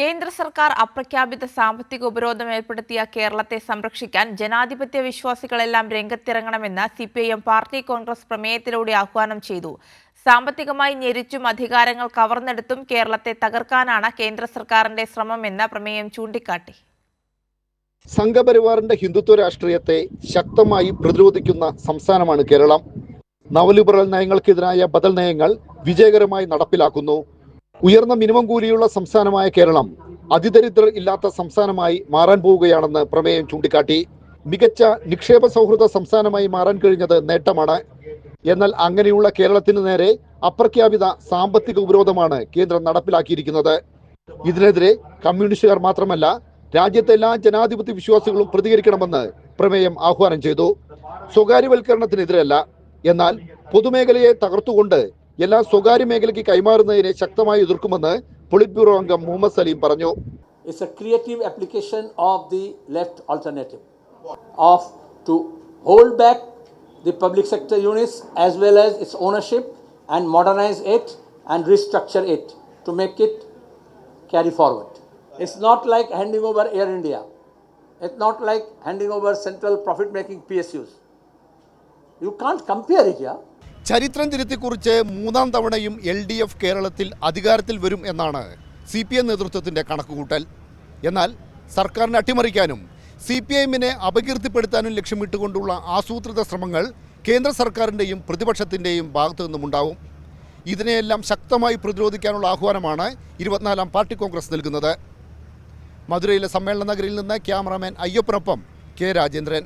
കേന്ദ്ര സർക്കാർ അപ്രഖ്യാപിത സാമ്പത്തിക ഉപരോധം ഏർപ്പെടുത്തിയ കേരളത്തെ സംരക്ഷിക്കാൻ ജനാധിപത്യ വിശ്വാസികളെല്ലാം രംഗത്തിറങ്ങണമെന്ന് സിപിഐഎം പാർട്ടി കോൺഗ്രസ് പ്രമേയത്തിലൂടെ ആഹ്വാനം ചെയ്തു. സാമ്പത്തികമായി ഞെരിച്ചും അധികാരങ്ങൾ കവർന്നെടുത്തും കേരളത്തെ തകർക്കാനാണ് കേന്ദ്ര സർക്കാരിന്റെ ശ്രമമെന്ന് പ്രമേയം ചൂണ്ടിക്കാട്ടി. സംഘപരിവാറിന്റെ ഹിന്ദുത്വ രാഷ്ട്രീയത്തെ ശക്തമായി പ്രതിരോധിക്കുന്ന സംസ്ഥാനമാണ് കേരളം. നവലിബറൽ നയങ്ങൾക്കെതിരായ ബദൽ നയങ്ങൾ വിജയകരമായി നടപ്പിലാക്കുന്നു. ഉയർന്ന മിനിമം കൂലിയുള്ള സംസ്ഥാനമായ കേരളം അതിദരിദ്രർ ഇല്ലാത്ത സംസ്ഥാനമായി മാറാൻ പോവുകയാണെന്ന് പ്രമേയം ചൂണ്ടിക്കാട്ടി. മികച്ച നിക്ഷേപ സൗഹൃദ സംസ്ഥാനമായി മാറാൻ കഴിഞ്ഞത് നേട്ടമാണ്. എന്നാൽ അങ്ങനെയുള്ള കേരളത്തിന് നേരെ അപ്രഖ്യാപിത സാമ്പത്തിക ഉപരോധമാണ് കേന്ദ്രം നടപ്പിലാക്കിയിരിക്കുന്നത്. ഇതിനെതിരെ കമ്മ്യൂണിസ്റ്റുകാർ മാത്രമല്ല രാജ്യത്തെ എല്ലാ ജനാധിപത്യ വിശ്വാസികളും പ്രതികരിക്കണമെന്ന് പ്രമേയം ആഹ്വാനം ചെയ്തു. സ്വകാര്യവൽക്കരണത്തിനെതിരല്ല, എന്നാൽ പൊതുമേഖലയെ തകർത്തുകൊണ്ട് എല്ലാ സ്വകാര്യ മേഖലയ്ക്ക് കൈമാറുന്നതിനെ ശക്തമായി എതിർക്കുമെന്ന് പൊളിറ്റ് ബ്യൂറോ അംഗം മുഹമ്മദ് സലീം പറഞ്ഞു. It's a creative application of the left alternative of to hold back the public sector units as well as its ownership and modernize it and restructure it to make it carry forward. It's not like handing over Air India. It's not like handing over central profit-making PSUs. You can't compare it here. ചരിത്രം തിരുത്തിക്കുറിച്ച് മൂന്നാം തവണയും LDF കേരളത്തിൽ അധികാരത്തിൽ വരും എന്നാണ് CPM നേതൃത്വത്തിന്റെ കണക്കുകൂട്ടൽ. എന്നാൽ സർക്കാരിനെ അട്ടിമറിക്കാനും CPIMനെ അപകീർത്തിപ്പെടുത്താനും ലക്ഷ്യമിട്ടുകൊണ്ടുള്ള ആസൂത്രിത ശ്രമങ്ങൾ കേന്ദ്ര സർക്കാരിൻ്റെയും പ്രതിപക്ഷത്തിൻ്റെയും ഭാഗത്തു നിന്നുമുണ്ടാവും. ഇതിനെയെല്ലാം ശക്തമായി പ്രതിരോധിക്കാനുള്ള ആഹ്വാനമാണ് 24ാം പാർട്ടി കോൺഗ്രസ് നൽകുന്നത്. മധുരയിലെ സമ്മേളന നഗരിയിൽ നിന്ന് ക്യാമറാമാൻ അയ്യപ്പനൊപ്പം K. രാജേന്ദ്രൻ.